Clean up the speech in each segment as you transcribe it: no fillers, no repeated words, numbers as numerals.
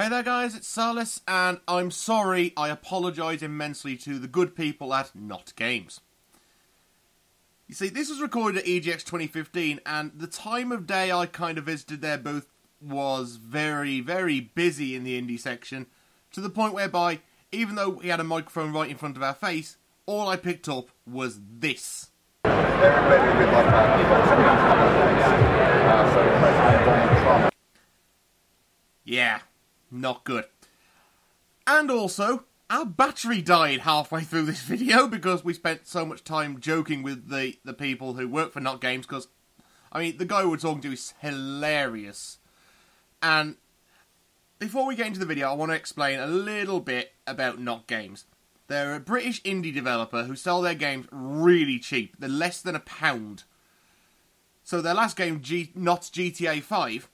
Hey there guys, it's Salis, and I'm sorry, I apologise immensely to the good people at Not Games. You see, this was recorded at EGX 2015, and the time of day I kind of visited their booth was very, very busy in the indie section, to the point whereby, even though we had a microphone right in front of our face, all I picked up was this. Yeah, not good. And also, our battery died halfway through this video because we spent so much time joking with the people who work for Not Games, because, I mean, the guy we're talking to is hilarious. And before we get into the video, I want to explain a little bit about Not Games. They're a British indie developer who sell their games really cheap. They're less than £1. So their last game, Not GTA 5,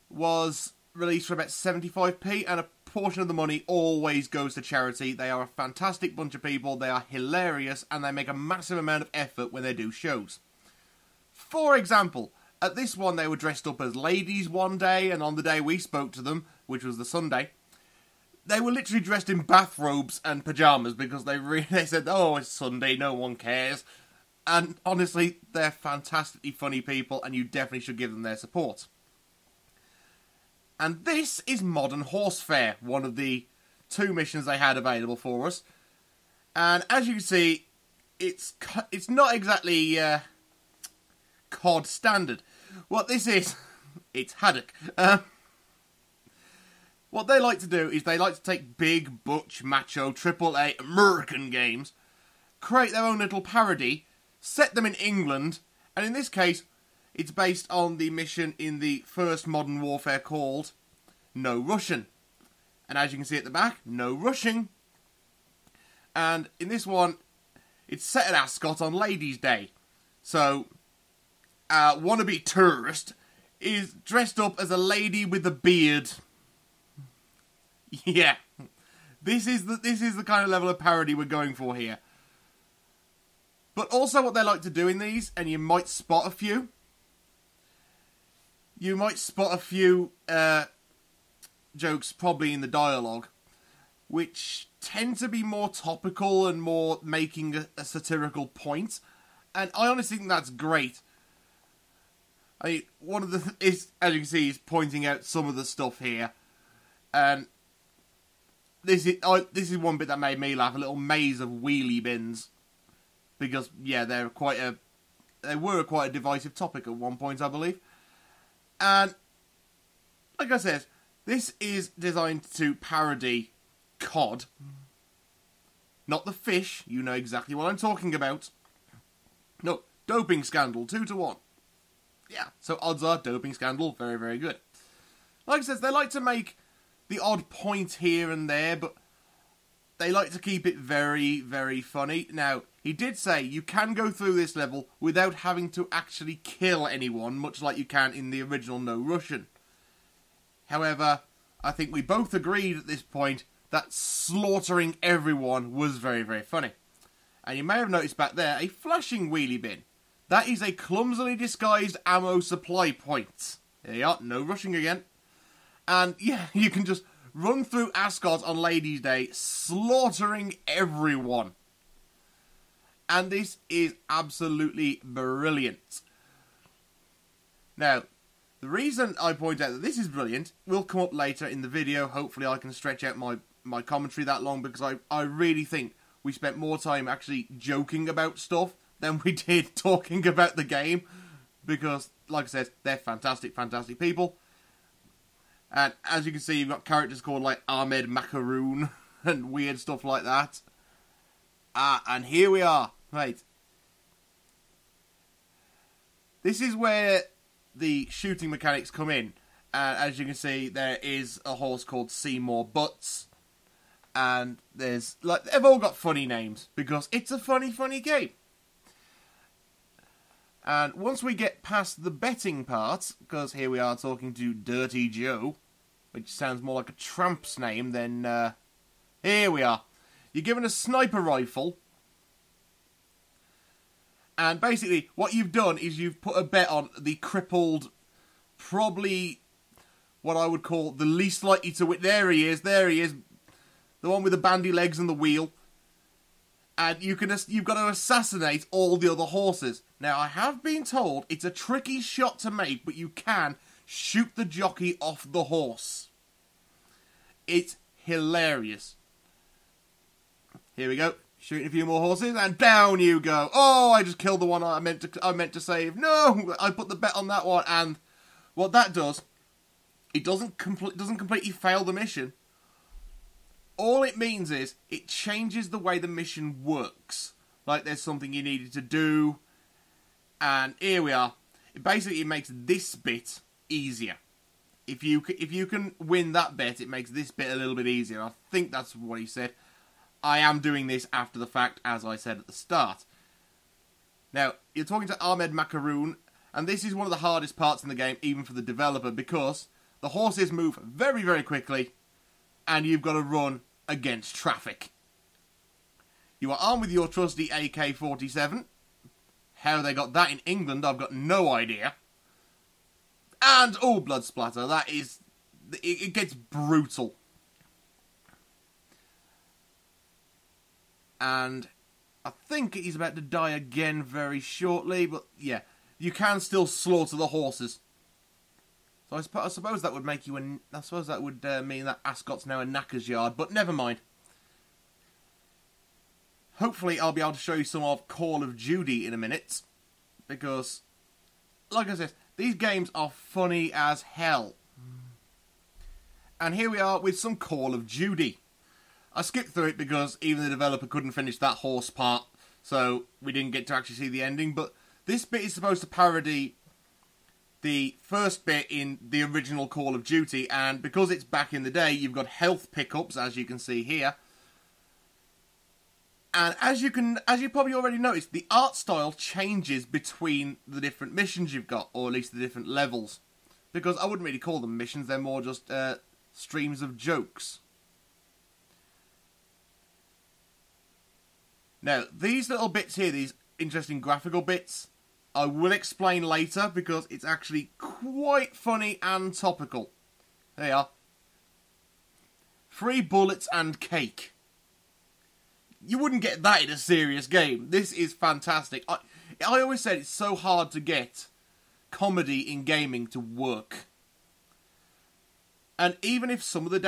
was released for about 75p, and a portion of the money always goes to charity. They are a fantastic bunch of people, they are hilarious, and they make a massive amount of effort when they do shows. For example, at this one they were dressed up as ladies one day, and on the day we spoke to them, which was the Sunday, they were literally dressed in bathrobes and pyjamas because they said, oh, it's Sunday, no one cares. And honestly, they're fantastically funny people, and you definitely should give them their support. And this is Modern Horsefair, one of the 2 missions they had available for us. And as you can see, it's not exactly COD standard. What this is, it's Haddock. What they like to do is they like to take big, butch, macho, AAA American games, create their own little parody, set them in England, and in this case, it's based on the mission in the first Modern Warfare called No Russian. And as you can see at the back, no rushing. And in this one, it's set at Ascot on Ladies' Day. So, wannabe tourist is dressed up as a lady with a beard. Yeah. This is the kind of level of parody we're going for here. But also what they like to do in these, and you might spot a few, jokes probably in the dialogue, which tend to be more topical and more making a satirical point, and I honestly think that's great. I mean, one of the is, as you can see, is pointing out some of the stuff here, and this is one bit that made me laugh. A little maze of wheelie bins, because yeah, they were quite a divisive topic at one point, I believe. And like I said, this is designed to parody COD. Not the fish, you know exactly what I'm talking about. No, doping scandal, 2-1. Yeah, so odds are doping scandal, very, very good. Like I said, they like to make the odd point here and there, but they like to keep it very, very funny. Now, he did say you can go through this level without having to actually kill anyone, much like you can in the original No Russian. However, I think we both agreed at this point that slaughtering everyone was very, very funny. And you may have noticed back there a flashing wheelie bin. That is a clumsily disguised ammo supply point. There you are, no rushing again. And yeah, you can just run through Ascot on Ladies' Day, slaughtering everyone. And this is absolutely brilliant. Now, the reason I point out that this is brilliant will come up later in the video. Hopefully I can stretch out my commentary that long, because I really think we spent more time actually joking about stuff than we did talking about the game. Because, like I said, they're fantastic, fantastic people. And as you can see, you've got characters called like Ahmed Macaroon and weird stuff like that. And here we are. Right. This is where the shooting mechanics come in. As you can see, there is a horse called Seymour Butts. And there's, like, they've all got funny names because it's a funny, funny game. And once we get past the betting part, because here we are talking to Dirty Joe, which sounds more like a tramp's name than, here we are. You're given a sniper rifle, and basically what you've done is you've put a bet on the crippled, probably what I would call the least likely to win. There he is. The one with the bandy legs and the wheel. And you've got to assassinate all the other horses. Now, I have been told it's a tricky shot to make, but you can shoot the jockey off the horse. It's hilarious. Here we go. Shooting a few more horses, and down you go. Oh, I just killed the one I meant to save. No, I put the bet on that one, and what that does, it doesn't completely fail the mission. All it means is it changes the way the mission works. Like there's something you needed to do, and here we are. It makes this bit easier. If you can win that bit, it makes this bit a little bit easier. I think that's what he said. I am doing this after the fact, as I said at the start. Now, you're talking to Ahmed Macaroon, and this is one of the hardest parts in the game, even for the developer, because the horses move very, very quickly, and you've got to run against traffic. You are armed with your trusty AK-47. How they got that in England, I've got no idea. And, oh, blood splatter, it gets brutal. And I think he's about to die again very shortly, but yeah, you can still slaughter the horses. So I suppose that would make you mean that Ascot's now a knacker's yard, but never mind. Hopefully I'll be able to show you some of Call of Duty in a minute, because, like I said, these games are funny as hell. And here we are with some Call of Duty. I skipped through it because even the developer couldn't finish that horse part, so we didn't get to actually see the ending, but this bit is supposed to parody the first bit in the original Call of Duty, and because it's back in the day, you've got health pickups, as you can see here. And as you probably already noticed, the art style changes between the different missions you've got, or at least the different levels. Because I wouldn't really call them missions, they're more just streams of jokes. Now, these little bits here, these interesting graphical bits, I will explain later because it's actually quite funny and topical. There you are. Free bullets and cake. You wouldn't get that in a serious game. This is fantastic. I always said it's so hard to get comedy in gaming to work. And even if some of the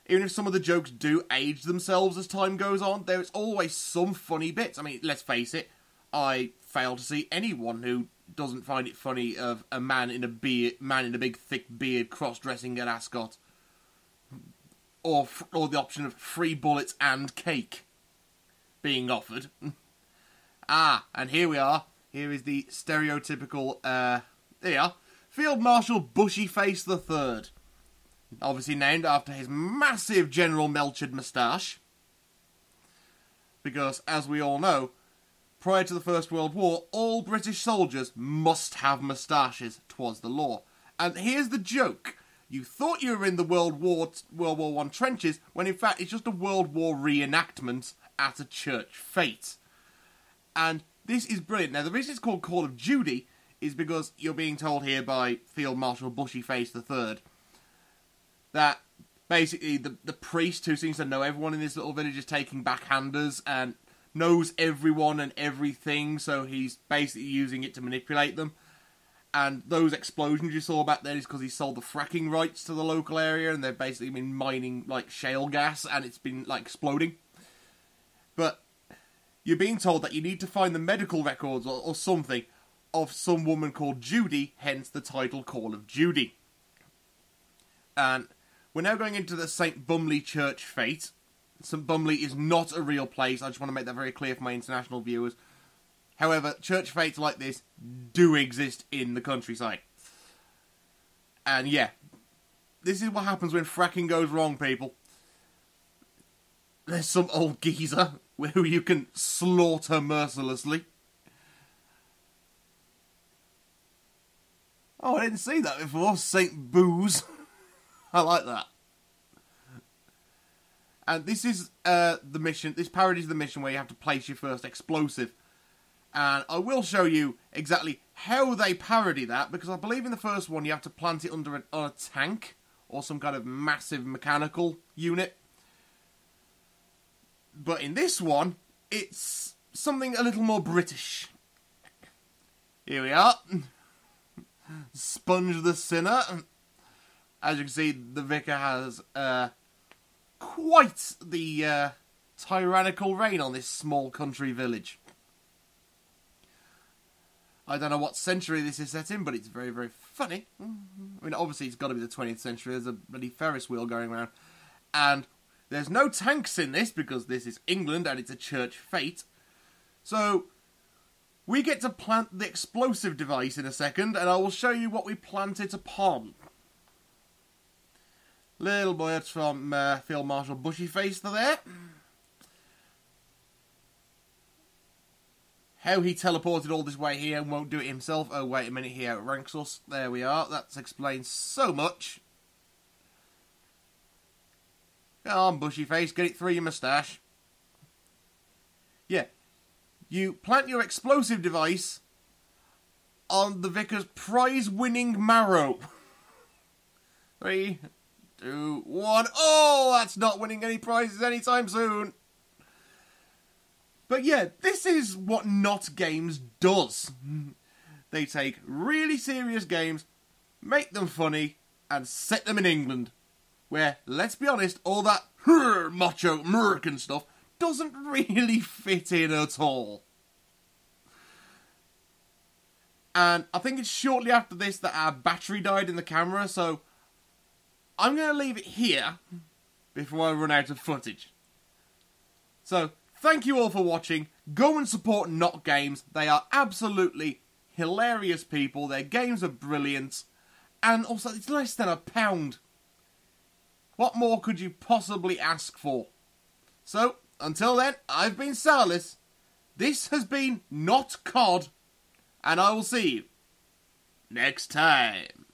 even if some of the jokes do age themselves as time goes on, there's always some funny bits. I mean, let's face it, I fail to see anyone who doesn't find it funny of a man in a big thick beard cross-dressing at Ascot. Or the option of free bullets and cake being offered. And here we are. Here is the stereotypical, there you are, Field Marshal Bushyface III. Obviously named after his massive General Melchard moustache. Because, as we all know, prior to the First World War, all British soldiers must have moustaches. 'Twas the law. And here's the joke. You thought you were in the World War I trenches, when in fact it's just a World War reenactment at a church fete. And this is brilliant. Now, the reason it's called Call of Duty is because you're being told here by Field Marshal Bushyface III that basically the priest who seems to know everyone in this little village is taking backhanders and knows everyone and everything, so he's basically using it to manipulate them. And those explosions you saw back then is because he sold the fracking rights to the local area, and they've basically been mining like shale gas, and it's been like exploding. But you're being told that you need to find the medical records or something of some woman called Judy, hence the title Call of Duty. And we're now going into the St. Bumley Church fete. St. Bumley is not a real place. I just want to make that very clear for my international viewers. However, church fates like this do exist in the countryside. And yeah, this is what happens when fracking goes wrong, people. There's some old geezer who you can slaughter mercilessly. Oh, I didn't see that before. St. Booze. I like that. And this is the mission. This parodies the mission where you have to place your first explosive. And I will show you exactly how they parody that, because I believe in the first one you have to plant it under a tank or some kind of massive mechanical unit. But in this one, it's something a little more British. Here we are. Sponge the Sinner. As you can see, the vicar has quite the tyrannical reign on this small country village. I don't know what century this is set in, but it's very, very funny. I mean, obviously it's got to be the 20th century. There's a bloody Ferris wheel going around. And there's no tanks in this, because this is England and it's a church fete. So, we get to plant the explosive device in a second, and I will show you what we plant it upon. Little words from Field Marshal Bushyface there. How he teleported all this way here and won't do it himself. Oh, wait a minute, he outranks us. There we are. That explains so much. Come on, Bushyface, get it through your moustache. Yeah. You plant your explosive device on the vicar's prize-winning marrow. 3, 2, 1. Oh, that's not winning any prizes anytime soon. But yeah, this is what Not Games does. They take really serious games, make them funny, and set them in England. Where, let's be honest, all that macho American stuff doesn't really fit in at all. And I think it's shortly after this that our battery died in the camera, so I'm going to leave it here before I run out of footage. So, thank you all for watching. Go and support Not Games. They are absolutely hilarious people. Their games are brilliant. And also, it's less than £1. What more could you possibly ask for? So, until then, I've been Salis. This has been Not COD. And I will see you next time.